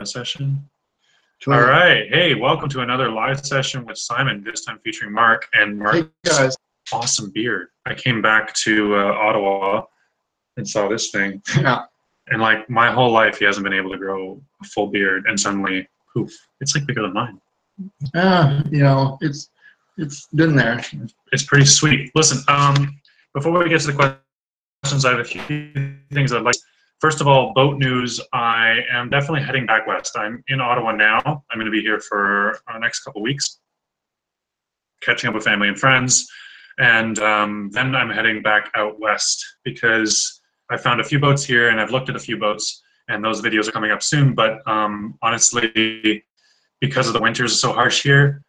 live session? Sure. All right. Hey, welcome to another live session with Simon, this time featuring Mark. And Mark's hey guys. Awesome beard. I came back to Ottawa and saw this thing. Yeah. And like my whole life, he hasn't been able to grow a full beard. And suddenly, poof, it's like bigger than mine. You know, it's been there. It's pretty sweet. Listen, before we get to the questions, I have a few things I'd like. First of all, boat news. I am definitely heading back west. I'm in Ottawa now. I'm going to be here for our next couple weeks, catching up with family and friends. And then I'm heading back out west because I found a few boats here and I've looked at a few boats and those videos are coming up soon. But honestly, because of the winters so harsh here,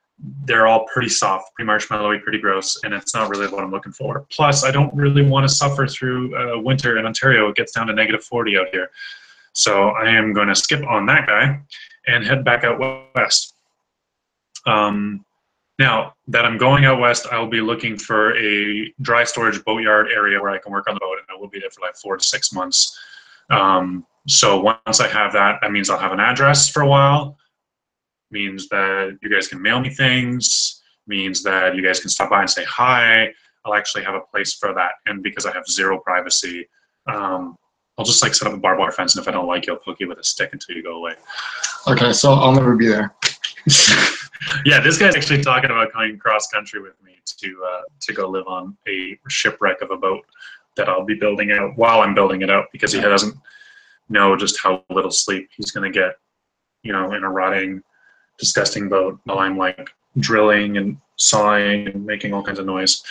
they're all pretty soft, pretty marshmallowy, pretty gross, and it's not really what I'm looking for. Plus, I don't really want to suffer through winter in Ontario. It gets down to -40 out here. So I am going to skip on that guy and head back out west. Now that I'm going out west, I will be looking for a dry storage boatyard area where I can work on the boat, and I will be there for like 4 to 6 months. So once I have that, that means I'll have an address for a while. Means that you guys can mail me things, means that you guys can stop by and say hi. I'll actually have a place for that. And because I have zero privacy, I'll just like set up a barbed wire fence, and if I don't like you, I'll poke you with a stick until you go away. Okay, so I'll never be there. Yeah, this guy's actually talking about coming cross country with me to go live on a shipwreck of a boat that I'll be building out while I'm building it out, because he doesn't know just how little sleep he's gonna get, you know, in a rotting, disgusting boat while I'm like drilling and sawing and making all kinds of noise.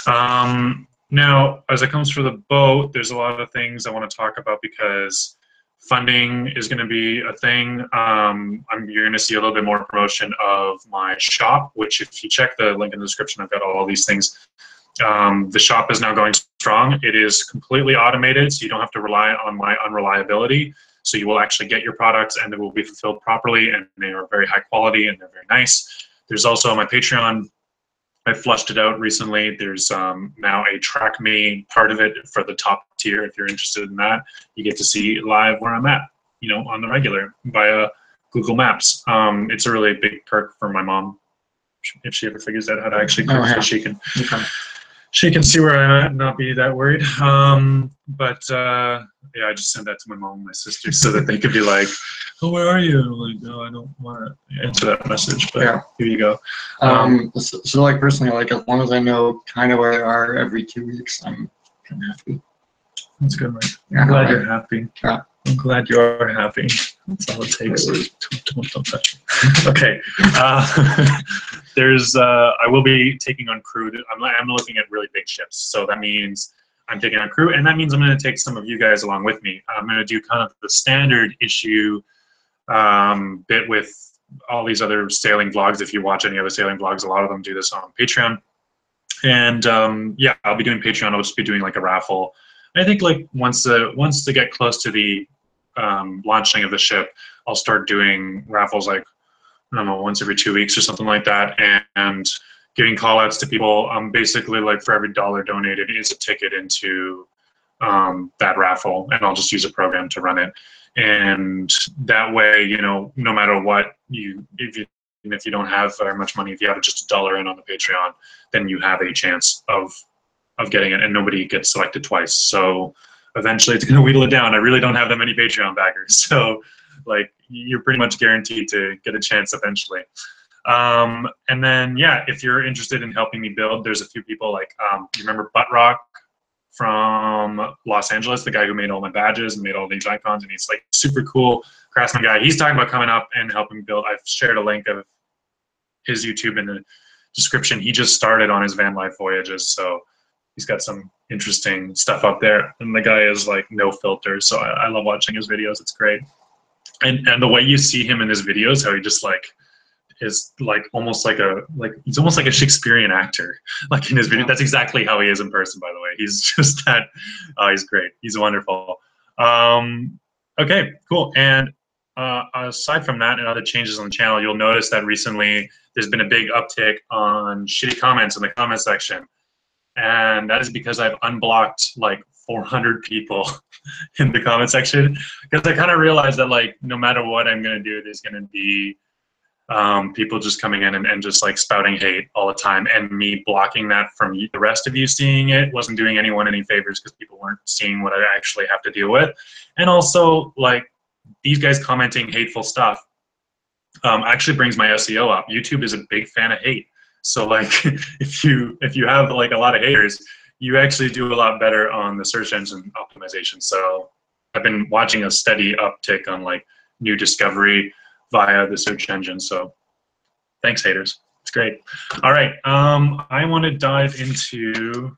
Now, as it comes for the boat, there's a lot of things I want to talk about because funding is going to be a thing. You're going to see a little bit more promotion of my shop, which if you check the link in the description, I've got all these things. The shop is now going strong. It is completely automated, so you don't have to rely on my unreliability. So you will actually get your products and they will be fulfilled properly, and they are very high quality and they're very nice. There's also my Patreon. I flushed it out recently. There's now a track me part of it for the top tier. If you're interested in that, you get to see live where I'm at, you know, on the regular via Google Maps. It's a really big perk for my mom if she ever figures out how to actually cook, so she can. Okay. She can see where I'm at and not be that worried. Yeah, I just sent that to my mom and my sister so that they could be like, oh, where are you? I'm like, no, I don't want to answer that message, but yeah. Here you go. So like personally, like as long as I know kind of where they are every 2 weeks, I'm kind of happy. That's good, right? I'm glad you're happy. Yeah. I'm glad you're happy. That's all it takes. Don't touch me. Okay. I will be taking on crew. I'm looking at really big ships, so that means I'm taking on crew, and that means I'm going to take some of you guys along with me. I'm going to do kind of the standard issue bit with all these other sailing vlogs. If you watch any other sailing vlogs, a lot of them do this on Patreon. And yeah, I'll be doing Patreon. I'll just be doing like a raffle. I think like once they get close to the launching of the ship, I'll start doing raffles like, I don't know, once every 2 weeks or something like that, and giving call outs to people. Basically like for every $1 donated is a ticket into that raffle, and I'll just use a program to run it. And that way, you know, no matter what, if you don't have very much money, if you have just $1 in on the Patreon, then you have a chance of getting it, and nobody gets selected twice. So eventually it's going to wheedle it down. I really don't have that many Patreon backers, so like you're pretty much guaranteed to get a chance eventually. And then yeah, if you're interested in helping me build, there's a few people like you remember Butt Rock from Los Angeles, the guy who made all my badges and made all these icons, and he's like super cool craftsman guy. He's talking about coming up and helping build. I've shared a link of his YouTube in the description. He just started on his van life voyages, so he's got some interesting stuff up there, and the guy is like no filter, so I love watching his videos. It's great. And the way you see him in his videos, how he just like is like almost like he's almost like a Shakespearean actor, like in his video. That's exactly how he is in person, by the way. He's just that. Oh, he's great. He's wonderful. Okay, cool. And aside from that and other changes on the channel, you'll notice that recently there's been a big uptick on shitty comments in the comment section. And that is because I've unblocked like 400 people in the comment section, because I kind of realized that like no matter what I'm gonna do, there's gonna be people just coming in and just like spouting hate all the time, and me blocking that from the rest of you seeing it wasn't doing anyone any favors, because people weren't seeing what I actually have to deal with. And also, like, these guys commenting hateful stuff actually brings my SEO up. YouTube is a big fan of hate, so like if you have like a lot of haters, you actually do a lot better on the search engine optimization. So I've been watching a steady uptick on like new discovery via the search engine. So thanks, haters. It's great. All right. I want to dive into,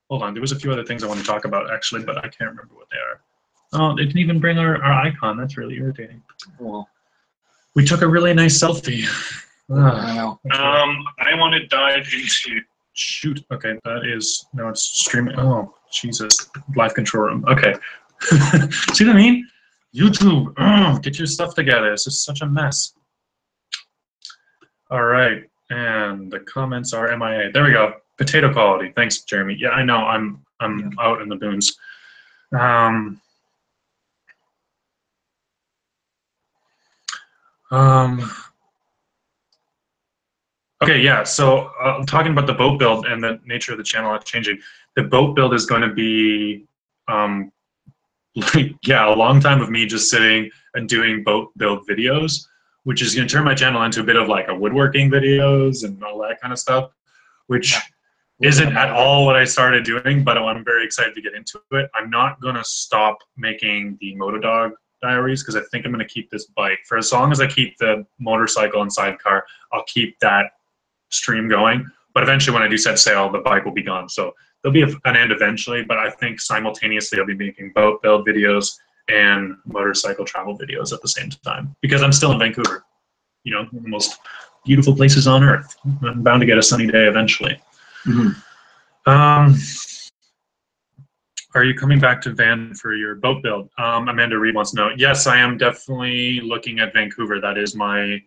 hold on, there was a few other things I want to talk about actually, but I can't remember what they are. Oh, they didn't even bring our icon. That's really irritating. Well, we took a really nice selfie. I know. I want to dive into, shoot. Okay, that is, no, it's streaming. Oh, Jesus. Live control room. Okay. See what I mean? YouTube, get your stuff together. This is such a mess. All right, and the comments are MIA. There we go. Potato quality. Thanks, Jeremy. Yeah, I know. I'm out in the boons. Okay, yeah. So talking about the boat build and the nature of the channel not changing. The boat build is going to be like, yeah, a long time of me just sitting and doing boat build videos, which is going to turn my channel into a bit of like a woodworking videos and all that kind of stuff, which isn't at all what I started doing, but I'm very excited to get into it. I'm not going to stop making the Motodog diaries, because I think I'm going to keep this bike. For as long as I keep the motorcycle and sidecar, I'll keep that stream going. But eventually when I do set sail, the bike will be gone. So there'll be an end eventually, but I think simultaneously I'll be making boat build videos and motorcycle travel videos at the same time, because I'm still in Vancouver, you know, one of the most beautiful places on earth. I'm bound to get a sunny day eventually. Are you coming back to Van for your boat build? Amanda Reed wants to know. Yes, I am definitely looking at Vancouver. That is my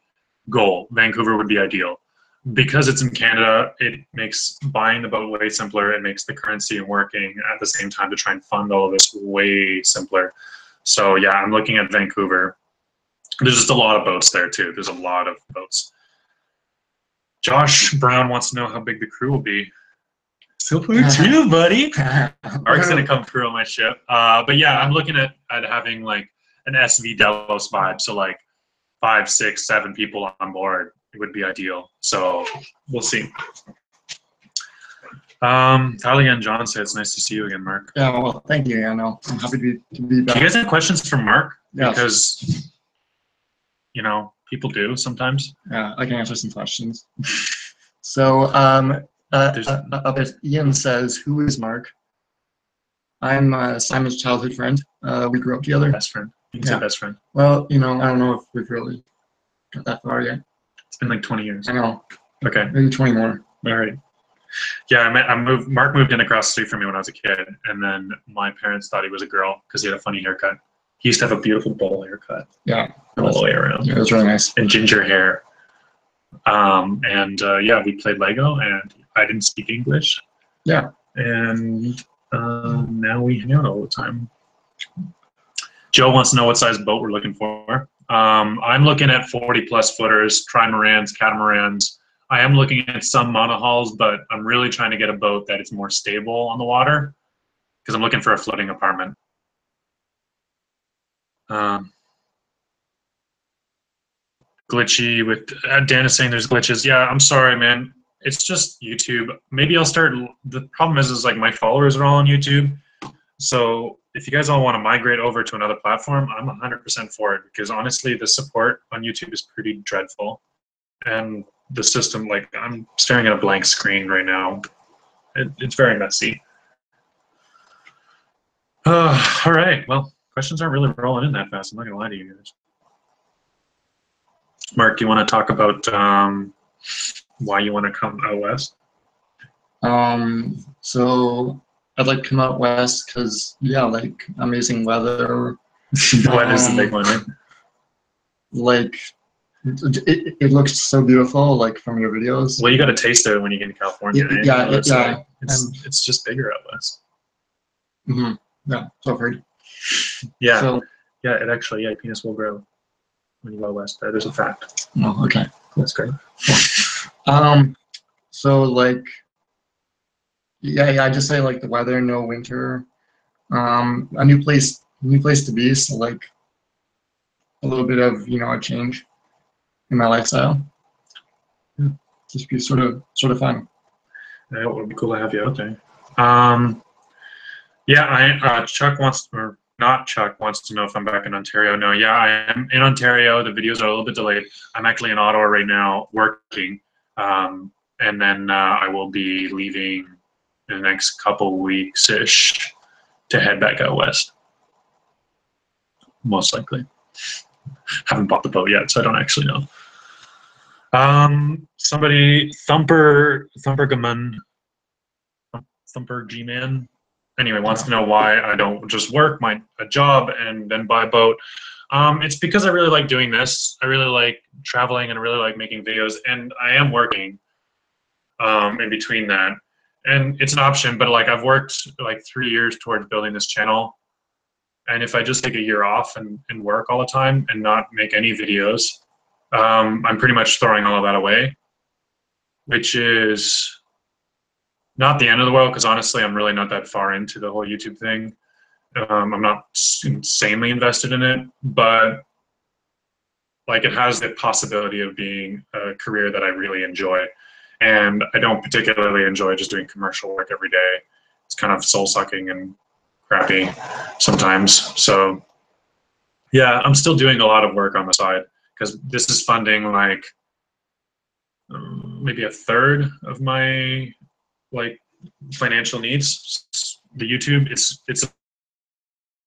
goal. Vancouver would be ideal. Because it's in Canada, it makes buying the boat way simpler. It makes the currency and working at the same time to try and fund all of this way simpler. So yeah, I'm looking at Vancouver. There's just a lot of boats there too. There's a lot of boats. Josh Brown wants to know how big the crew will be. So far too, buddy. Mark's gonna come through on my ship. But yeah, I'm looking at having like an SV Delos vibe. So like 5, 6, 7 people on board. It would be ideal. So we'll see. Tyler and John said it's nice to see you again, Mark. Yeah, well, thank you. I know. I'm happy to be back. Do you guys have questions for Mark? Yes. Because, you know, people do sometimes. Yeah, I can answer some questions. So, Ian says, who is Mark? I'm Simon's childhood friend. We grew up together. Best friend. You can say best friend. Well, you know, I don't know if we've really got that far yet. It's been like 20 years. I know. Okay. Maybe 20 more. All right. Yeah, Mark moved in across the street from me when I was a kid, and then my parents thought he was a girl because he had a funny haircut. He used to have a beautiful bowl haircut. Yeah. All the way around. Yeah, it was really nice. And ginger hair. Yeah, we played Lego, and I didn't speak English. Yeah. And now we hang out all the time. Joe wants to know what size boat we're looking for. I'm looking at 40+ footers, trimarans, catamarans. I am looking at some monohulls, but I'm really trying to get a boat that is more stable on the water, because I'm looking for a floating apartment. Glitchy with Dan is saying there's glitches. Yeah, I'm sorry, man. It's just YouTube. Maybe I'll start. The problem is like my followers are all on YouTube. So if you guys all want to migrate over to another platform, I'm 100% for it, because honestly, the support on YouTube is pretty dreadful. And the system, like, I'm staring at a blank screen right now. It's very messy. All right, well, questions aren't really rolling in that fast. I'm not gonna lie to you guys. Mark, do you want to talk about why you want to come out west? So I'd like to come out west because, yeah, like amazing weather. Weather's the big one, right? Like, it looks so beautiful, like from your videos. Well, you got to taste it when you get to California. Yeah, it's just bigger out west. Mm-hmm. Yeah, so I've heard. Yeah. So, Yeah, it actually, yeah, penis will grow when you go west. That is a fact. oh, okay. That's great. So like, yeah, I just say like the weather, no winter, a new place to be. So like a little bit of, a change in my lifestyle. Yeah, just be sort of fun. Yeah, it would be cool to have you out there. Yeah, Chuck wants, or not Chuck, wants to know if I'm back in Ontario. No, yeah, I am in Ontario. The videos are a little bit delayed. I'm actually in Ottawa right now working, and then I will be leaving in the next couple weeks-ish to head back out west, most likely. Haven't bought the boat yet, so I don't actually know. Somebody, Thumper G-Man, anyway, wants to know why I don't just work a job and then buy a boat. It's because I really like doing this. I really like traveling and I really like making videos, and I am working in between that. And it's an option, but like I've worked like 3 years towards building this channel. And if I just take a year off and work all the time and not make any videos, I'm pretty much throwing all of that away, which is not the end of the world, because honestly, I'm really not that far into the whole YouTube thing. I'm not insanely invested in it, but like it has the possibility of being a career that I really enjoy. And I don't particularly enjoy just doing commercial work every day. It's kind of soul-sucking and crappy sometimes. So yeah, I'm still doing a lot of work on the side, because this is funding like maybe a third of my like financial needs. The YouTube, it's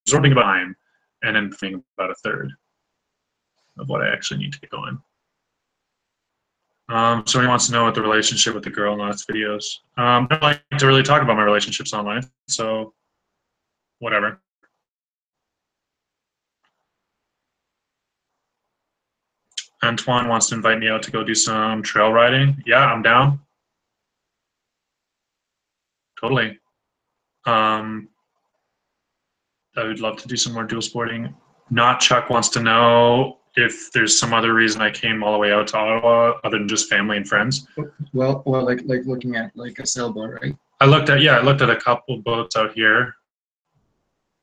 absorbing about time, and then paying about a third of what I actually need to get going. So he wants to know what the relationship with the girl in the last videos. I don't like to really talk about my relationships online, so whatever. Antoine wants to invite me out to go do some trail riding. Yeah, I'm down. Totally. I would love to do some more dual sporting. Not Chuck wants to know if there's some other reason I came all the way out to Ottawa other than just family and friends. Well, like looking at like a sailboat, right? I looked at a couple boats out here,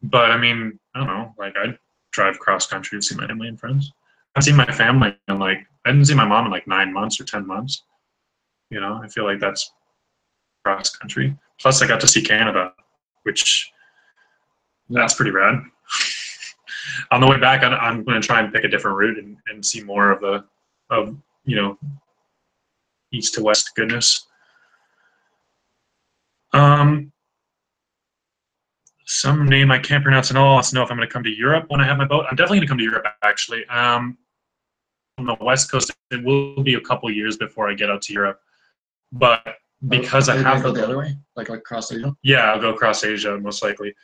but I mean, I don't know. Like I'd drive cross country to see my family and friends. I've seen my family in like I didn't see my mom in like 9 months or 10 months. You know, I feel like that's cross country. Plus, I got to see Canada, which that's pretty rad. On the way back, I'm going to try and pick a different route and see more of the, east to west goodness. Some name I can't pronounce at all wants to know if I'm going to come to Europe when I have my boat. I'm definitely going to come to Europe, actually. On the West Coast, it will be a couple years before I get out to Europe. But because I have go the other way, like across Asia. Yeah, I'll go across Asia most likely.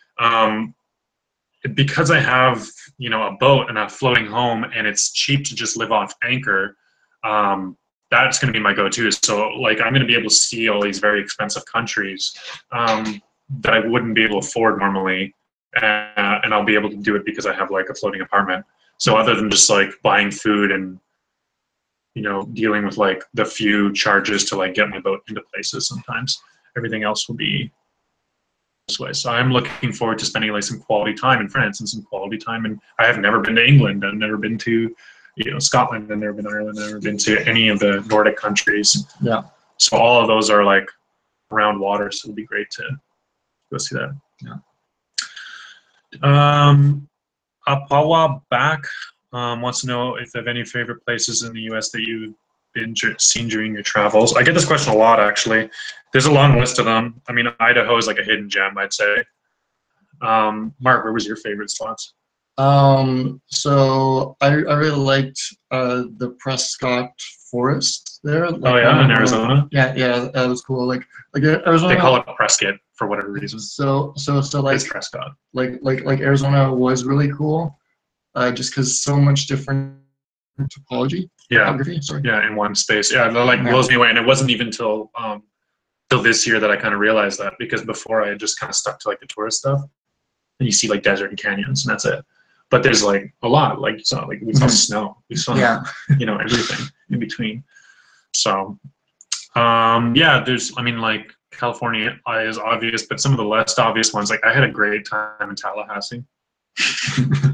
Because I have a boat and a floating home, and it's cheap to just live off anchor. That's going to be my go-to. So like I'm going to be able to see all these very expensive countries that I wouldn't be able to afford normally, and I'll be able to do it because I have like a floating apartment. So other than just like buying food and dealing with like the few charges to like get my boat into places, sometimes everything else will be this way. So I'm looking forward to spending like some quality time in France and some quality time. And I have never been to England. I've never been to Scotland. I've never been to Ireland. I've never been to any of the Nordic countries. Yeah. So all of those are like around water. So it'll be great to go see that. Yeah. Apawa back wants to know if they have any favorite places in the U.S. that you've seen during your travels. I get this question a lot, actually. There's a long list of them. I mean, Idaho is like a hidden gem, I'd say. Mark, where was your favorite spots? So I really liked the Prescott Forest there. Like, oh yeah, in Arizona. Yeah, that was cool. Like Arizona. They call it Prescott for whatever reason. So like it's Prescott. Like Arizona was really cool, just because so much different topology. Yeah. Topography, sorry. Yeah, in one space. Yeah, that like blows me away, and it wasn't even till this year that I kind of realized that, because before I had just kind of stuck to like the tourist stuff. and you see like desert and canyons, and that's it. But there's like a lot, like you saw, like we saw snow, we saw you know, everything in between. So yeah, there's, I mean, like California is obvious, but some of the less obvious ones, like I had a great time in Tallahassee.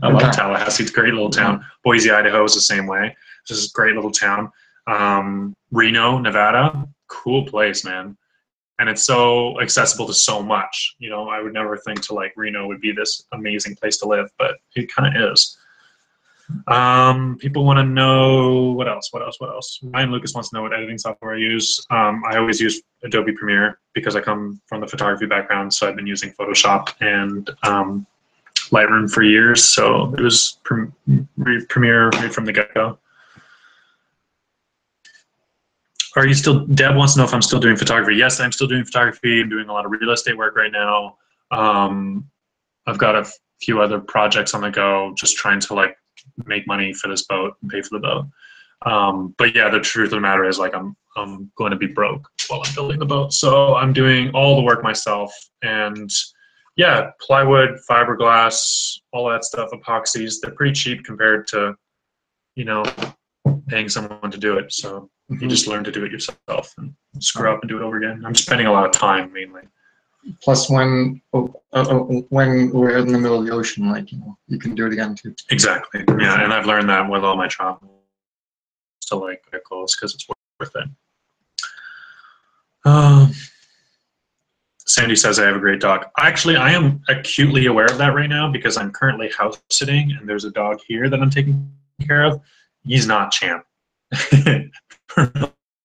I love Tallahassee. It's a great little town. Boise, Idaho is the same way. This is a great little town. Reno, Nevada, cool place, man. And it's so accessible to so much. You know, I would never think to like Reno would be this amazing place to live, but it kind of is. People want to know what else. Ryan Lucas wants to know what editing software I use. I always use Adobe Premiere because I come from the photography background, so I've been using Photoshop and Lightroom for years. So it was Premiere right from the get-go. Are you still? Deb wants to know if I'm still doing photography. Yes, I'm still doing photography. I'm doing a lot of real estate work right now. I've got a few other projects on the go, just trying to like make money for this boat and pay for the boat. But yeah, the truth of the matter is like I'm going to be broke while I'm building the boat. So I'm doing all the work myself, and yeah, plywood, fiberglass, all that stuff, epoxies, they're pretty cheap compared to, you know, paying someone to do it. So you just learn to do it yourself and screw up and do it over again. I'm spending a lot of time mainly. Plus, when we're in the middle of the ocean, like, you know, you can do it again too. Exactly. Yeah, and I've learned that with all my travels to like get close because it's worth it. Sandy says I have a great dog. Actually, I am acutely aware of that right now because I'm currently house sitting and there's a dog here that I'm taking care of. He's not Champ. For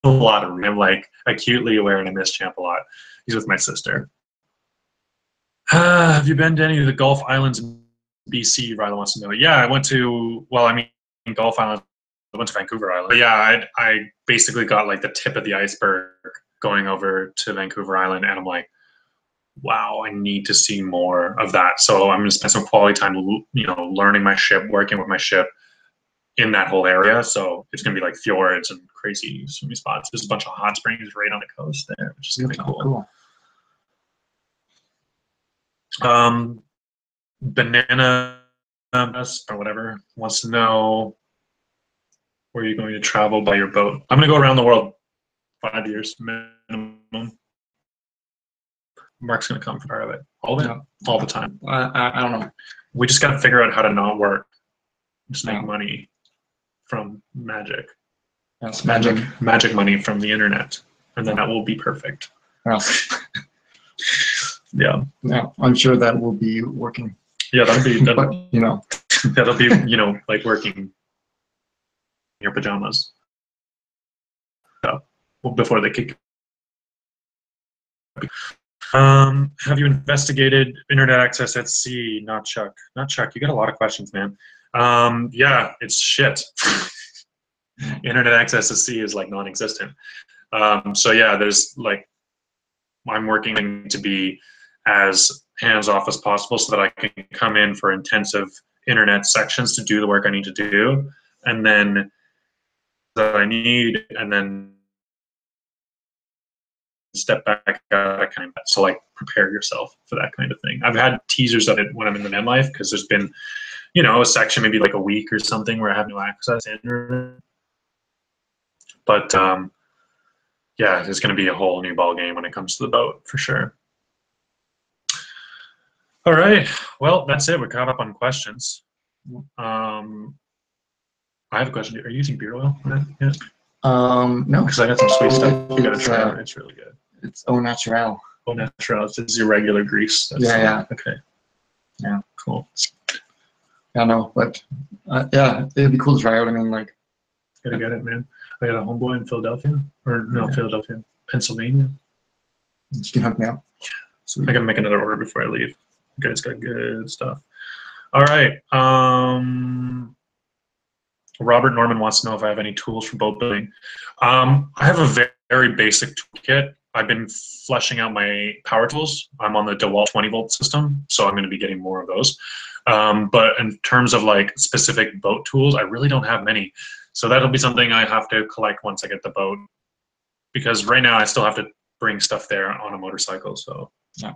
a lot of reasons. I'm like acutely aware and I miss Champ a lot. He's with my sister. Have you been to any of the Gulf Islands in BC? Ryla wants to know. Yeah, I went to, well, I mean, Gulf Islands, I went to Vancouver Island. But yeah, I basically got like the tip of the iceberg going over to Vancouver Island, and I'm like, wow, I need to see more of that. So I'm going to spend some quality time, you know, learning my ship, working with my ship in that whole area. So it's going to be like fjords and crazy swimming spots. There's a bunch of hot springs right on the coast there, which is really cool. Banana or whatever wants to know where you're going to travel by your boat. I'm going to go around the world 5 years minimum. Mark's going to come for part of it. All of it? All the time. I don't know. We just got to figure out how to not work. Just make money from magic. That's magic money from the internet. And then that will be perfect. Yeah. Yeah, I'm sure that will be working. Yeah, that'll be, but, you know. That'll be, you know, like working in your pajamas. Before they kick. Have you investigated internet access at sea? Not Chuck. Not Chuck. You got a lot of questions, man. Yeah, it's shit. Internet access at sea is like non-existent. So yeah, there's like, I'm working to be as hands-off as possible so that I can come in for intensive internet sections to do the work I need to do, and then that I need, and then step back out kind of. So like prepare yourself for that kind of thing. I've had teasers of it when I'm in the Vanlife because there's been, you know, a section maybe like a week or something where I have no access to internet. But yeah, there's going to be a whole new ball game when it comes to the boat for sure. All right, well, that's it. We're caught up on questions. I have a question. Are you using beard oil yet? No. Because I got some sweet stuff. You gotta try it. It's really good. It's au naturel. Au naturel. This is your regular grease. That's yeah. Okay. Yeah. Cool. Yeah, no, but yeah, it'd be cool to try out. I mean, like. Gotta get it, man. I got a homeboy in Philadelphia, or no, Philadelphia, Pennsylvania. You can help me out. So I gotta make another order before I leave. You guys got good stuff. All right. Robert Norman wants to know if I have any tools for boat building. I have a very basic toolkit. I've been fleshing out my power tools. I'm on the DeWalt 20-volt system, so I'm going to be getting more of those. But in terms of like specific boat tools, I really don't have many. So that'll be something I have to collect once I get the boat, because right now I still have to bring stuff there on a motorcycle. So Yeah.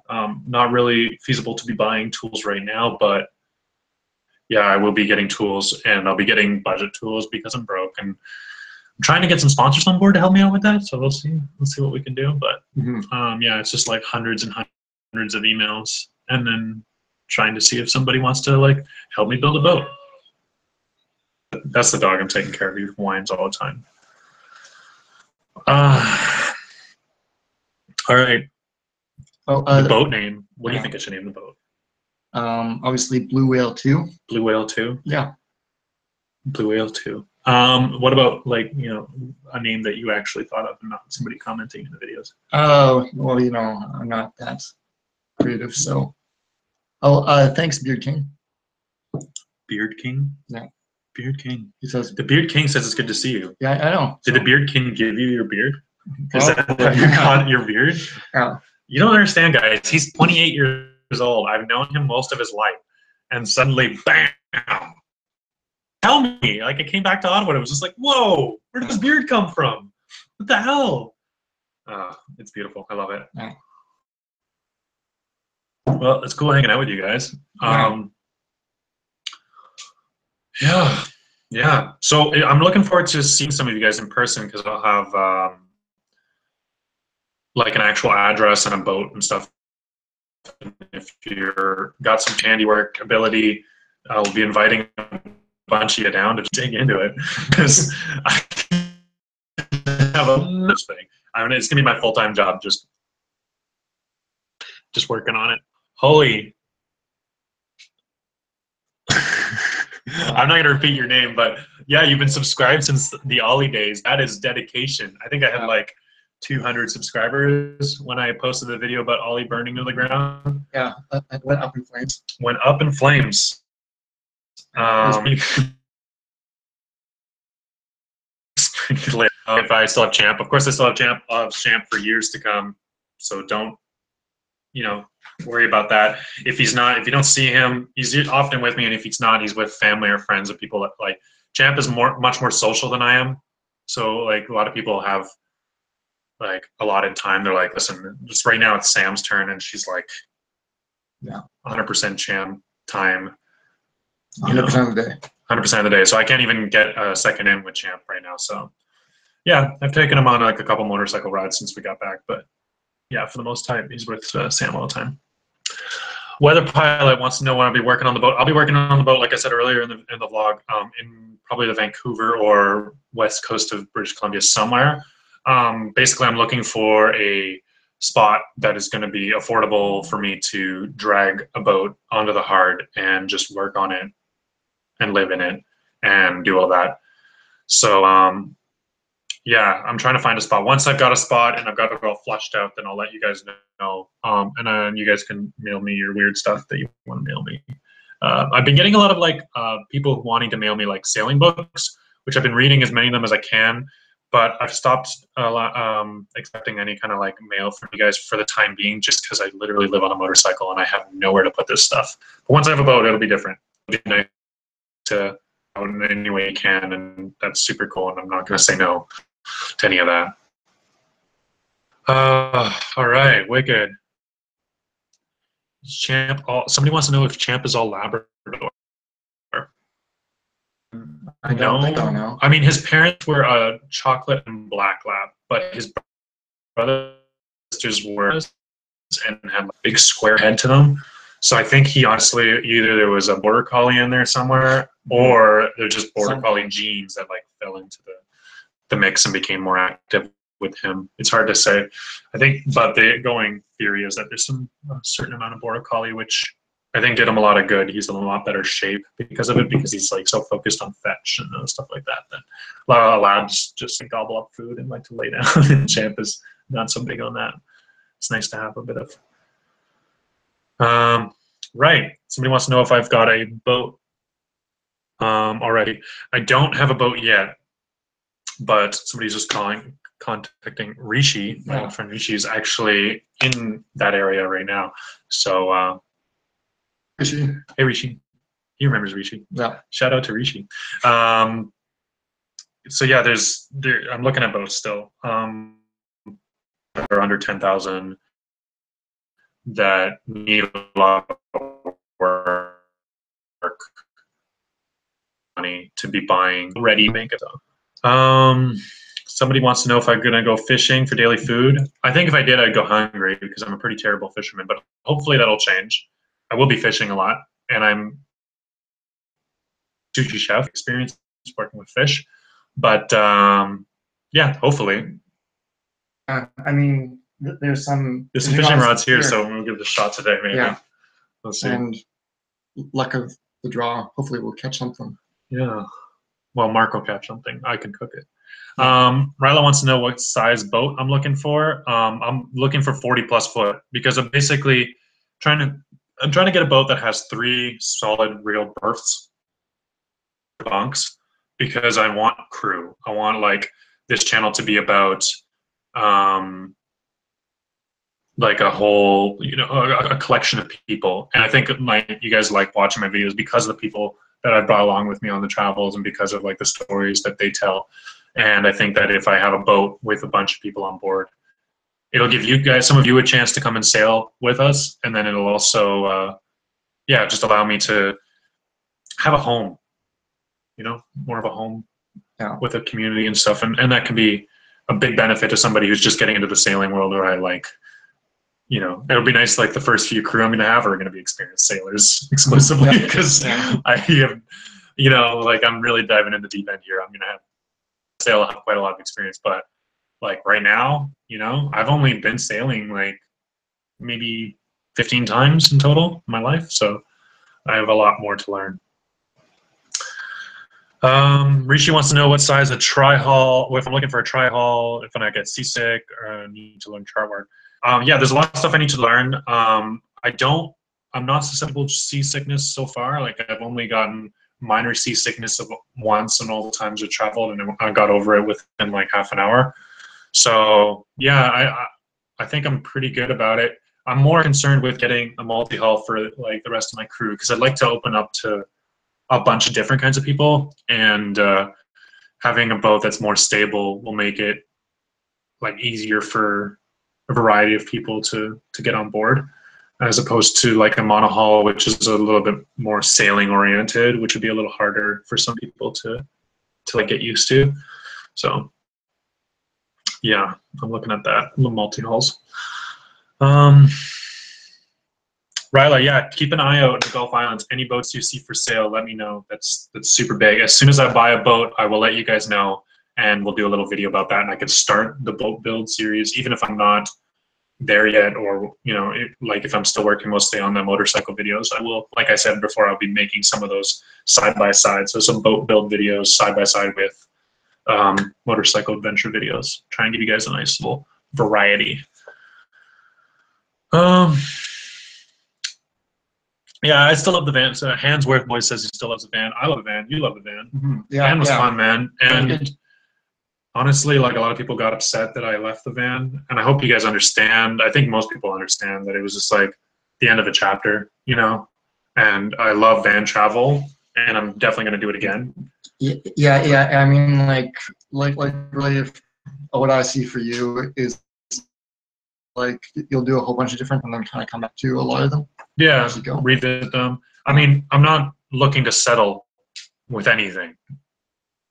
Not really feasible to be buying tools right now, but yeah, I will be getting tools, and I'll be getting budget tools because I'm broke, and I'm trying to get some sponsors on board to help me out with that. So we'll see what we can do. But yeah, it's just like hundreds and hundreds of emails, and then trying to see if somebody wants to like help me build a boat. That's the dog I'm taking care of. He whines all the time. All right. Oh, the boat name. What do you think I should name the boat? Obviously Blue Whale 2. Blue Whale 2? Yeah. Blue Whale 2. What about, like, you know, a name that you actually thought of and not somebody commenting in the videos? Oh, well, you know, I'm not that creative, so. Oh, thanks, Beard King. Beard King? Yeah. Beard King. He says. The Beard King says it's good to see you. Yeah, I know. Did the Beard King give you your beard? Is Oh, that what you got your beard? Yeah. You don't understand, guys. He's 28 years old. I've known him most of his life. And suddenly, bam! Tell me. Like, I came back to Ottawa and it was just like, whoa, where did this beard come from? What the hell? It's beautiful. I love it. Yeah. Well, it's cool hanging out with you guys. Yeah. So I'm looking forward to seeing some of you guys in person because I'll have like an actual address and a boat and stuff. If you're got some handiwork ability, I'll be inviting a bunch of you down to dig into it because I have a thing. I mean, it's gonna be my full-time job, just working on it. Holy. I'm not gonna repeat your name, but yeah, you've been subscribed since the Ollie days. That is dedication. I think I had like 200 subscribers when I posted the video about Ollie burning to the ground. Yeah, it went up in flames. Went up in flames. If I still have Champ, of course I still have Champ. I'll have Champ for years to come. So don't, you know, worry about that. If he's not, if you don't see him, he's often with me, and if he's not, he's with family or friends or people that like. Champ is much more social than I am. So like a lot of people have like allotted time. They're like, listen, just right now it's Sam's turn, and she's like, yeah, 100% Champ time. 100% of the day. 100% of the day. So I can't even get a second in with Champ right now. So yeah, I've taken him on like a couple motorcycle rides since we got back, but yeah, for the most time, he's with Sam all the time. Weather Pilot wants to know when I'll be working on the boat. I'll be working on the boat, like I said earlier in the vlog, in probably the Vancouver or west coast of British Columbia somewhere. Basically, I'm looking for a spot that is going to be affordable for me to drag a boat onto the hard and just work on it and live in it and do all that. So yeah, I'm trying to find a spot. Once I've got a spot and I've got it all flushed out, then I'll let you guys know. And then you guys can mail me your weird stuff that you want to mail me. I've been getting a lot of like people wanting to mail me like sailing books, which I've been reading as many of them as I can. But I've stopped expecting any kind of like mail from you guys for the time being, just because I literally live on a motorcycle and I have nowhere to put this stuff. But once I have a boat, it'll be different. It'll be nice to out in any way you can, and that's super cool. And I'm not going to say no to any of that. All right, wicked. Champ. Somebody wants to know if Champ is all Labrador. I don't think I know. I mean, his parents were a chocolate and black lab, but his brothers and sisters were and had a big square head to them. So I think he honestly, either there was a border collie in there somewhere, or they're just border collie genes that like fell into the mix and became more active with him. It's hard to say. I think, but the going theory is that there's a certain amount of border collie, which I think did him a lot of good. He's in a lot better shape because of it, because he's like so focused on fetch and stuff like that. That a lot of labs just gobble up food and like to lay down. And Champ is not so big on that. It's nice to have a bit of. Right. Somebody wants to know if I've got a boat already. I don't have a boat yet, but somebody's just contacting Rishi. My old friend Rishi is actually in that area right now. So, Rishi. Hey Rishi. He remembers Rishi. Yeah. Shout out to Rishi. So yeah, I'm looking at boats still. They're under 10,000. that need a lot of work, money to be buying ready make it. Somebody wants to know if I'm gonna go fishing for daily food. I think if I did, I'd go hungry because I'm a pretty terrible fisherman. But hopefully that'll change. I will be fishing a lot, and I'm sushi chef experience working with fish. But yeah, hopefully. I mean, there's some fishing rods here, so we'll give it a shot today, maybe. Yeah. Let's see. And luck of the draw. Hopefully, we'll catch something. Yeah. Well, Mark will catch something. I can cook it. Ryla wants to know what size boat I'm looking for. I'm looking for 40+ foot because I'm basically trying to get a boat that has 3 solid real berths, bunks, because I want crew. I want like this channel to be about like a whole, you know, a collection of people. And I think you guys like watching my videos because of the people that I brought along with me on the travels and because of like the stories that they tell. And I think that if I have a boat with a bunch of people on board, it'll give you guys, some of you, a chance to come and sail with us. And then it'll also, yeah, just allow me to have a home, you know, more of a home with a community and stuff. And that can be a big benefit to somebody who's just getting into the sailing world, or I like, you know, it'll be nice. Like the first few crew I'm going to have are going to be experienced sailors exclusively because I have, you know, like I'm really diving into the deep end here. I'm going to have sail have quite a lot of experience, but like right now, you know, I've only been sailing like maybe 15 times in total in my life. So I have a lot more to learn. Rishi wants to know what size a tri-hull, if I'm looking for a tri-hull, if I get seasick or need to learn chart work. Yeah, there's a lot of stuff I need to learn. I'm not susceptible to seasickness so far. Like I've only gotten minor seasickness of once in all the times I traveled, and I got over it within like half an hour. So yeah, I think I'm pretty good about it. I'm more concerned with getting a multi-hull for like the rest of my crew because I'd like to open up to a bunch of different kinds of people, and having a boat that's more stable will make it like easier for a variety of people to get on board, as opposed to like a monohull, which is a little bit more sailing oriented, which would be a little harder for some people to like get used to. So yeah, I'm looking at that, the multi-hulls. Ryla, yeah, keep an eye out in the Gulf Islands. Any boats you see for sale, let me know. That's super big. As soon as I buy a boat, I will let you guys know, and we'll do a little video about that. And I could start the boat build series, even if I'm not there yet, or you know, like if I'm still working mostly on the motorcycle videos, I will. Like I said before, I'll be making some of those side by side. So some boat build videos side by side with motorcycle adventure videos. Try and give you guys a nice little variety. Yeah, I still love the van. So Hansworth Boy says he still loves the van. I love the van. You love the van. Mm-hmm. Yeah, van was fun, man. And honestly, like a lot of people got upset that I left the van, and I hope you guys understand. I think most people understand that it was just like the end of a chapter, you know. And I love van travel, and I'm definitely gonna do it again. Yeah. I mean, like really, what I see for you is like you'll do a whole bunch of different, and then kind of come back to a lot of them. Yeah, revisit them. I mean, I'm not looking to settle with anything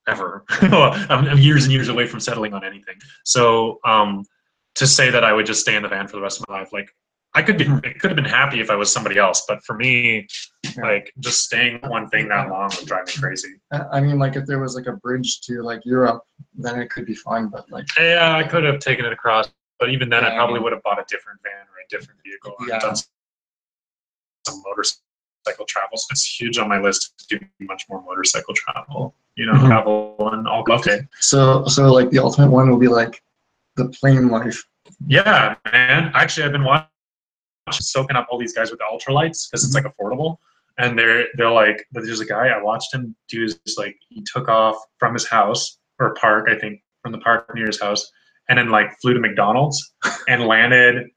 ever. I'm years and years away from settling on anything. So to say that I would just stay in the van for the rest of my life, like I could have been happy if I was somebody else, but for me, like just staying one thing that long would drive me crazy. I mean, like if there was like a bridge to like Europe, then it could be fine. But like, yeah, I could have taken it across, but even then, I probably would have bought a different van or a different vehicle. Yeah. Done some motorcycle travels. It's huge on my list to do much more motorcycle travel. You know, travel and all of it. So like the ultimate one will be like the plane life. Yeah, man. Actually, I've been watching, soaking up all these guys with the ultralights because it's like affordable. And they're like, there's a guy I watched him do this, like he took off from his house or park, I think, from the park near his house, and then like flew to McDonald's and landed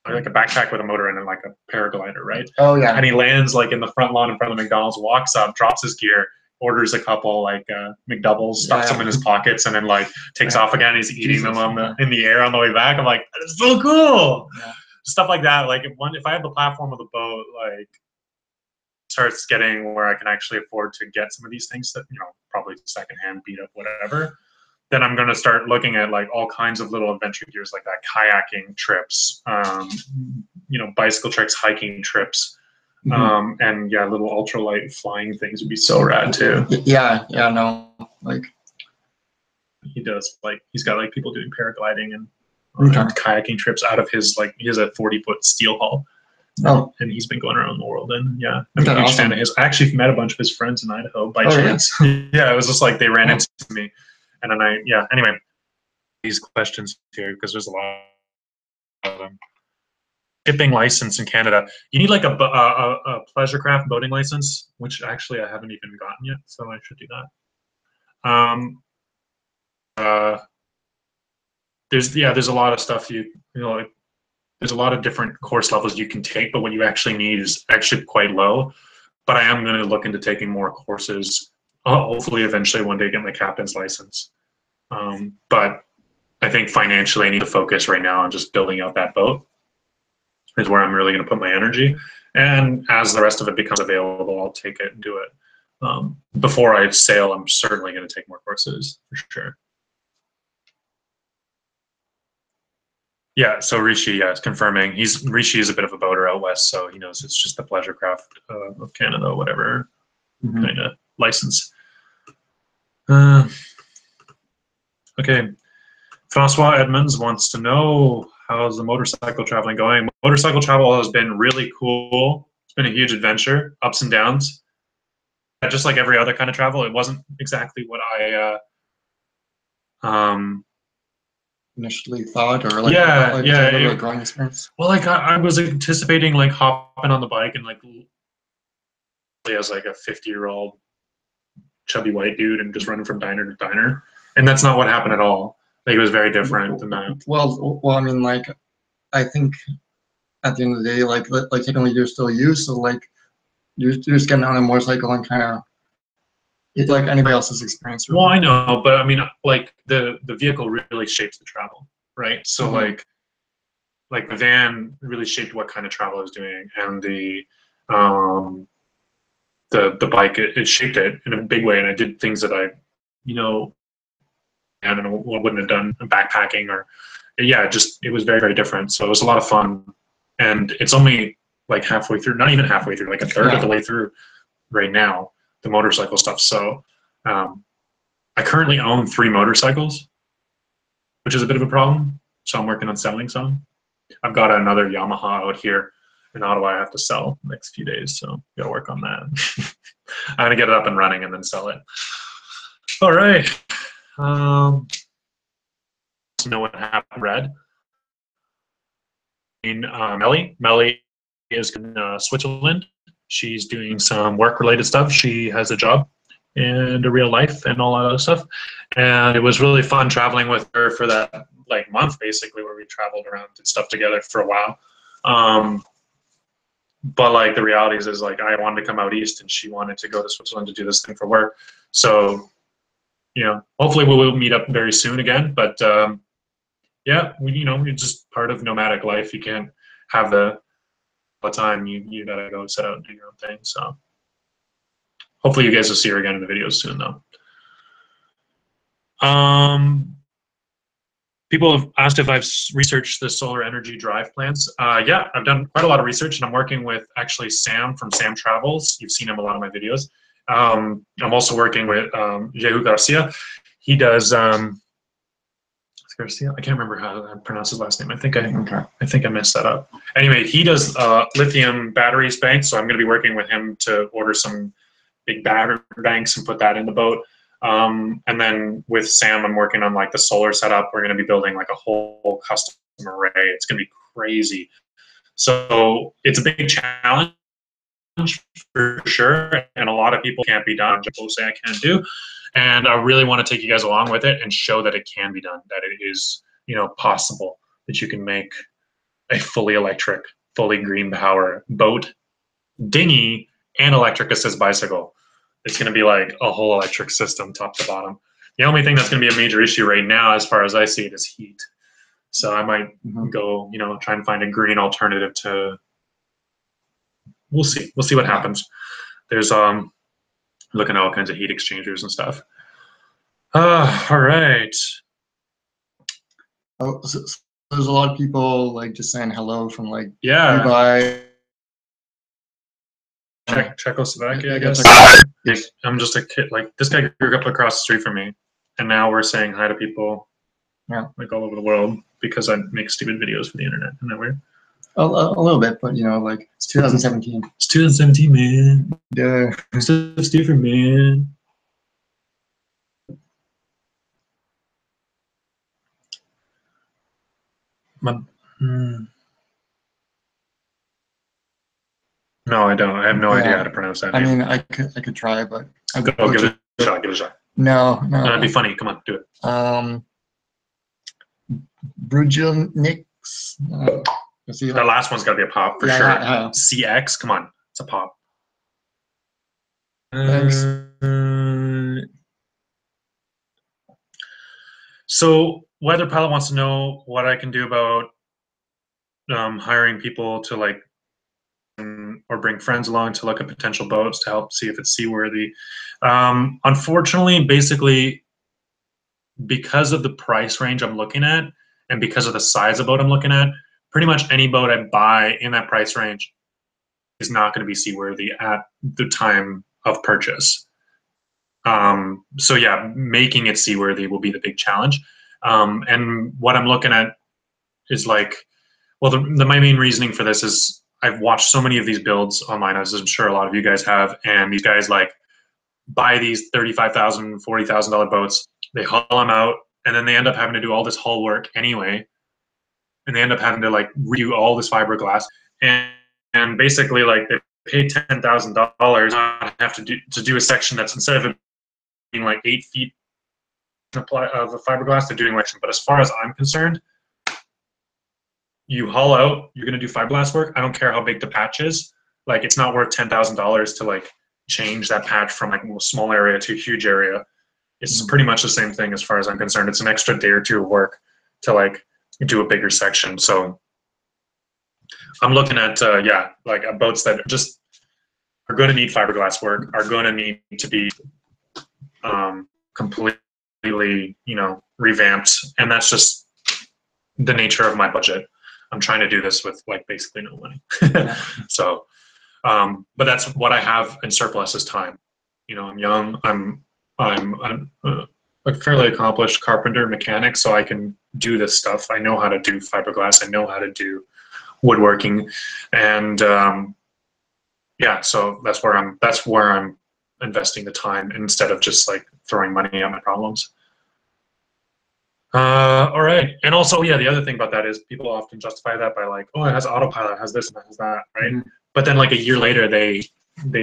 like a backpack with a motor and then like a paraglider, right? Oh yeah. And he lands like in the front lawn in front of the McDonald's, walks up, drops his gear, orders a couple like McDoubles, stuffs them in his pockets, and then like takes off again. He's eating them on in the air on the way back. I'm like, that's so cool. Yeah. stuff like that. Like if I have the platform of the boat, like starts getting where I can actually afford to get some of these things that, you know, probably secondhand, beat up, whatever, then I'm going to start looking at like all kinds of little adventure gears like that, kayaking trips, you know, bicycle tricks, hiking trips, and yeah, little ultralight flying things would be so rad too. Yeah, no, like he does, like he's got like people doing paragliding and kayaking trips out of his, like he has a 40-foot steel hull. Oh. And he's been going around the world, and yeah, I'm a huge fan of his. I actually met a bunch of his friends in Idaho by chance. Yeah, it was just like they ran into me, and then anyway, these questions here because there's a lot of them. Shipping license in Canada. You need like a pleasure craft boating license, which actually I haven't even gotten yet, so I should do that. There's a lot of stuff you know, like, there's a lot of different course levels you can take, but what you actually need is actually quite low. But I am going to look into taking more courses. Hopefully, eventually, one day get my captain's license. But I think financially, I need to focus right now on just building out that boat. Is where I'm really going to put my energy. And as the rest of it becomes available, I'll take it and do it. Before I sail, I'm certainly going to take more courses for sure. Yeah, so Rishi, yeah, is confirming. Rishi is a bit of a boater out west, so he knows it's just the pleasure craft of Canada, whatever kind of license. Okay, Francois Edmonds wants to know, how's the motorcycle traveling going? Motorcycle travel has been really cool. It's been a huge adventure, ups and downs. Just like every other kind of travel, it wasn't exactly what I initially thought, or like a growing experience. Well, like I was anticipating like hopping on the bike and like as like a 50-year-old chubby white dude and just running from diner to diner, and that's not what happened at all. Like it was very different than that. Well, I mean, like I think at the end of the day, like technically you're still you, so like you're just getting on a motorcycle and kind of it's like anybody else's experience. Really. Well, I know, but I mean, like the vehicle really shapes the travel, right? So like the van really shaped what kind of travel I was doing, and the bike it shaped it in a big way, and I did things that I, you know, I don't know, wouldn't have done backpacking or, yeah, just it was very, very different. So it was a lot of fun, and it's only like halfway through, not even halfway through, like a third of the way through right now, the motorcycle stuff. So I currently own 3 motorcycles, which is a bit of a problem. So I'm working on selling some. I've got another Yamaha out here in Ottawa I have to sell the next few days, so gotta work on that. I'm gonna get it up and running and then sell it. All right. Know what happened, Red? Melly is in Switzerland. She's doing some work-related stuff. She has a job and a real life and all that other stuff. And it was really fun traveling with her for that like month, basically, where we traveled around, did stuff together for a while. But like the reality is like I wanted to come out east and she wanted to go to Switzerland to do this thing for work. So, you know, hopefully we will meet up very soon again. But yeah, you're just part of nomadic life. You can't have the time. You gotta go set out and do your own thing. So hopefully you guys will see her again in the videos soon, though. People have asked if I've researched the solar energy drive plants. Yeah, I've done quite a lot of research, and I'm working with actually Sam from Sam Travels. You've seen him a lot of my videos. I'm also working with Zihyun Garcia. He does Garcia. I can't remember how to pronounce his last name. I think I messed that up. Anyway, he does lithium batteries banks, so I'm going to be working with him to order some big battery banks and put that in the boat. And then with Sam, I'm working on like the solar setup. We're going to be building like a whole custom array. It's going to be crazy. So it's a big challenge for sure, and a lot of people can't be done. People say I can't do, and I really want to take you guys along with it and show that it can be done, that it is, you know, possible, that you can make a fully electric, fully green power boat, dinghy, and electric assist bicycle. It's going to be like a whole electric system top to bottom. The only thing that's going to be a major issue right now, as far as I see it, is heat. So I might go, you know, try and find a green alternative to. We'll see. We'll see what happens. There's looking at all kinds of heat exchangers and stuff. All right. Oh, so there's a lot of people like just saying hello from like Yeah. Dubai. Czechoslovakia, I guess. I'm just a kid. Like this guy grew up across the street from me, and now we're saying hi to people, like all over the world because I make stupid videos for the internet. Isn't that weird? A little bit, but you know, like it's 2017. It's 2017, man. Yeah. Stuff's different, man. No, I don't. I have no idea how to pronounce that name. I mean, I could try, but Go give it a shot. Give it a shot. No. That'd be funny. Come on, do it. Brujilniks. That last one's got to be a pop for sure. CX, come on, it's a pop. Thanks. So Weather Pilot wants to know what I can do about hiring people to like or bring friends along to look at potential boats to help see if it's seaworthy. Unfortunately, basically, because of the price range I'm looking at and because of the size of boat I'm looking at, pretty much any boat I buy in that price range is not going to be seaworthy at the time of purchase. So yeah, making it seaworthy will be the big challenge. And what I'm looking at is like, well, my main reasoning for this is I've watched so many of these builds online, as I'm sure a lot of you guys have, and these guys like buy these $35,000, $40,000 boats, they haul them out, and then they end up having to do all this hull work anyway, and they end up having to like redo all this fiberglass, and basically like they pay $10,000, have to do a section that's instead of it being like 8 feet of fiberglass, they're doing like. But as far as I'm concerned, you haul out, you're gonna do fiberglass work. I don't care how big the patch is. Like it's not worth $10,000 to like change that patch from like a small area to a huge area. It's pretty much the same thing as far as I'm concerned. It's an extra day or two of work to like do a bigger section. So I'm looking at like boats that just are going to need fiberglass work, are going to need to be completely, you know, revamped, and that's just the nature of my budget. I'm trying to do this with like basically no money. So, but that's what I have in surplus is time. You know, I'm young. I'm a fairly accomplished carpenter mechanic, so I can do this stuff. I know how to do fiberglass. I know how to do woodworking, and yeah. So that's where I'm investing the time instead of just like throwing money at my problems. All right, and also, yeah, the other thing about that is people often justify that by like, oh, it has autopilot, it has this and it has that, right? But then like a year later, they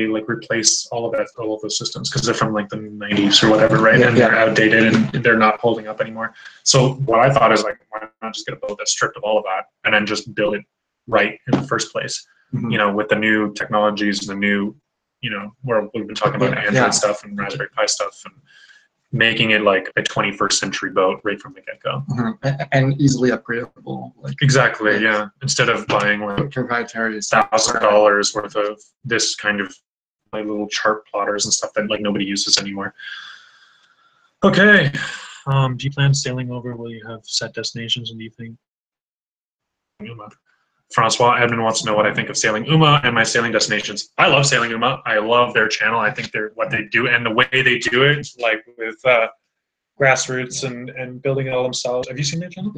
like replace all of those systems because they're from like the 90s or whatever, right? And they're outdated and they're not holding up anymore. So what I thought is like, why not just get a boat that's stripped of all of that and then just build it right in the first place? You know, with the new technologies, the new, you know, where we've been talking about Android stuff and Raspberry Pi stuff, and making it like a 21st century boat right from the get-go. And easily upgradable. Like, exactly, yeah. Instead of buying like proprietary $1,000 worth of this kind of like little chart plotters and stuff that like nobody uses anymore. Okay. Do you plan sailing over? Will you have set destinations, and do you think Francois Edmond wants to know what I think of Sailing Uma and my sailing destinations. I love Sailing Uma. I love their channel. I think they're what they do and the way they do it, like with grassroots and building it all themselves. Have you seen their channel?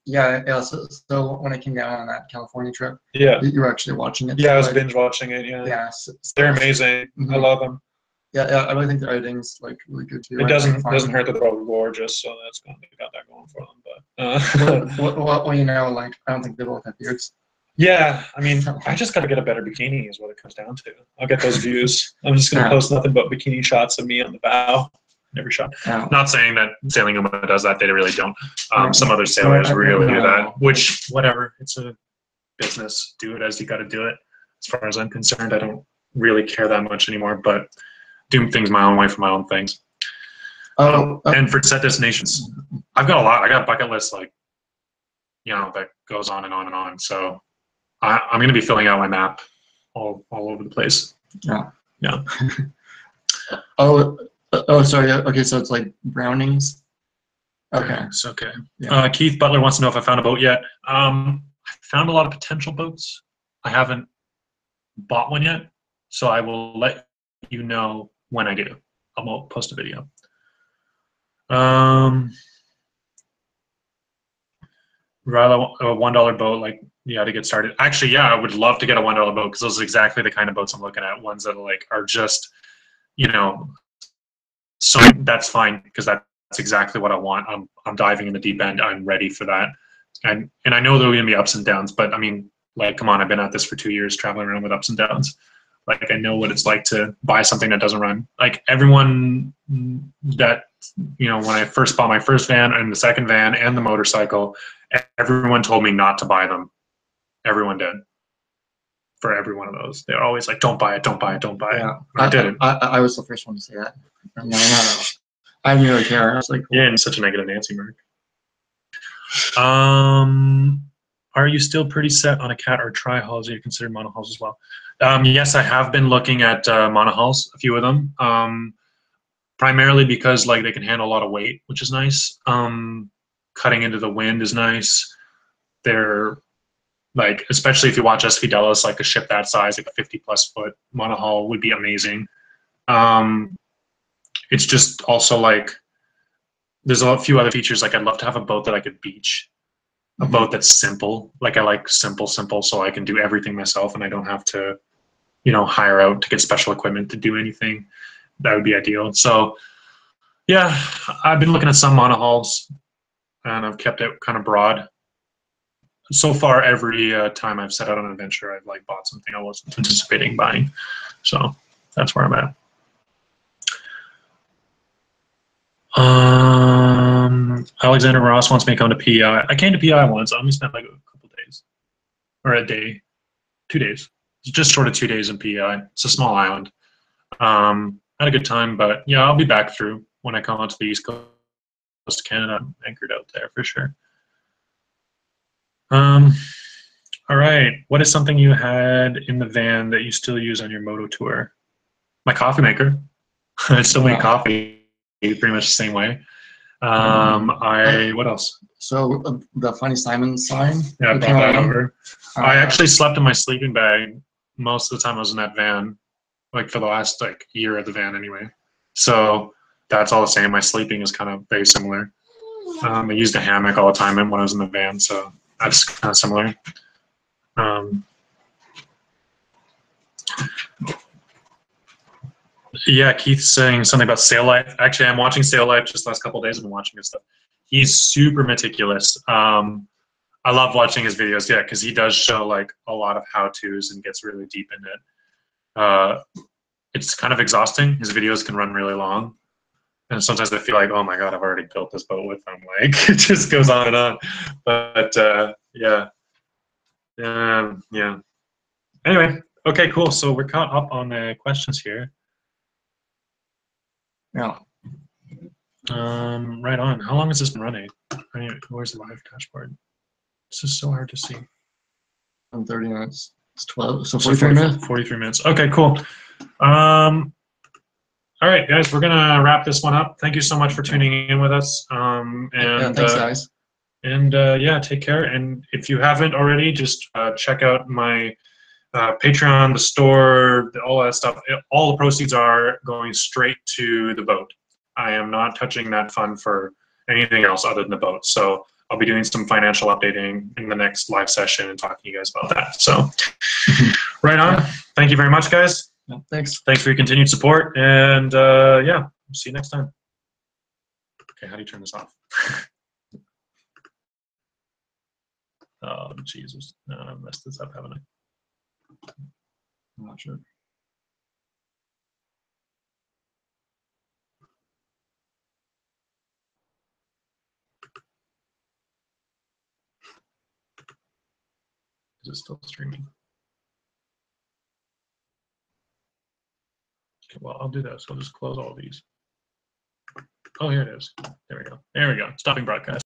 Yeah. So when I came down on that California trip, yeah, you were actually watching it. Yeah, I was binge watching it. Yeah. Yeah. They're amazing. I love them. Yeah, I really think their editing's like really good too. It doesn't hurt that they're all gorgeous, so that's they got that going for them. But well, you know, like I don't think they both have beards. Yeah, I mean, I just got to get a better bikini is what it comes down to. I'll get those views. I'm just going to post nothing but bikini shots of me on the bow every shot. Not saying that Sailing Uma does that. They really don't. Some other sailors really do that, which, whatever. It's a business. Do it as you got to do it. As far as I'm concerned, I don't really care that much anymore, but do things my own way for my own things. And for set destinations, I've got a lot. I got a bucket list like you know, that goes on and on and on. So I'm going to be filling out my map all over the place. Yeah. Yeah. Oh, sorry. Okay, so it's like Brownings. Okay. It's okay. Yeah. Keith Butler wants to know if I found a boat yet. I found a lot of potential boats. I haven't bought one yet, so I will let you know when I do. I'll post a video. Rather a $1 boat, like, yeah, to get started. Actually, yeah, I would love to get a $1 boat because those are exactly the kind of boats I'm looking at. Ones that are just, you know, so that's fine because that's exactly what I want. I'm diving in the deep end. I'm ready for that. And I know there are going to be ups and downs, but I mean, like, come on, I've been at this for 2 years, traveling around with ups and downs. Like, I know what it's like to buy something that doesn't run. Like, everyone that, you know, when I first bought my first van and the second van and the motorcycle, everyone told me not to buy them. Everyone did. For every one of those, they're always like, "Don't buy it, don't buy it, don't buy it." Yeah. I did it. I was the first one to say that. I didn't really care. I was like, Yeah, and such a negative Nancy Mark. Are you still pretty set on a cat or tri-hulls? Are you consider monohulls as well? Yes, I have been looking at monohulls, a few of them, primarily because like they can handle a lot of weight, which is nice. Cutting into the wind is nice. They're like, especially if you watch S. Fidelis, like a ship that size, like a 50+ foot monohull would be amazing. It's just also like, there's a few other features. Like, I'd love to have a boat that I could beach, a boat that's simple. Like, I like simple, so I can do everything myself and I don't have to, you know, hire out to get special equipment to do anything. That would be ideal. So yeah, I've been looking at some monohulls and I've kept it kind of broad. So far, every time I've set out on an adventure, I've like bought something I wasn't anticipating buying. So that's where I'm at. Alexander Ross wants me to come to PEI. I came to PEI once. I only spent like a couple days, or a day, 2 days. It's just short of 2 days in PEI. It's a small island. Had a good time, but yeah, I'll be back through when I come out to the East Coast of Canada. I'm anchored out there for sure. All right. What is something you had in the van that you still use on your moto tour? My coffee maker. I still make coffee pretty much the same way. What else? So the Funny Simon sign. Yeah, I brought that over. I actually slept in my sleeping bag most of the time I was in that van, like for the last like year of the van anyway. So that's all the same. My sleeping is kind of very similar. I used a hammock all the time when I was in the van, so that's kind of similar. Yeah, Keith's saying something about Sail Life. Actually, I'm watching Sail Life just the last couple of days. I've been watching his stuff. He's super meticulous. I love watching his videos, yeah, because he does show like a lot of how-tos and gets really deep in it. It's kind of exhausting. His videos can run really long. And sometimes I feel like, oh my God, I've already built this boat with him. Like, it just goes on and on. But yeah. Yeah. Anyway, okay, cool. So we're caught up on the questions here. Yeah. Right on. How long has this been running? Where's the live dashboard? This is so hard to see. 30 minutes. It's 12. So 43 minutes. 43 minutes. Okay, cool. All right, guys, we're gonna wrap this one up. Thank you so much for tuning in with us. Yeah, thanks, guys. And yeah, take care. And if you haven't already, just check out my Patreon, the store, all that stuff. All the proceeds are going straight to the boat. I am not touching that fund for anything else other than the boat. So I'll be doing some financial updating in the next live session and talking to you guys about that. So right on. Yeah. Thank you very much, guys. Yeah, thanks. Thanks for your continued support. And yeah, see you next time. Okay, how do you turn this off? Oh, Jesus. No, I messed this up, haven't I? I'm not sure. Is it still streaming? Okay, well, I'll do this. I'll just close all of these. Oh, here it is. There we go. There we go. Stopping broadcast.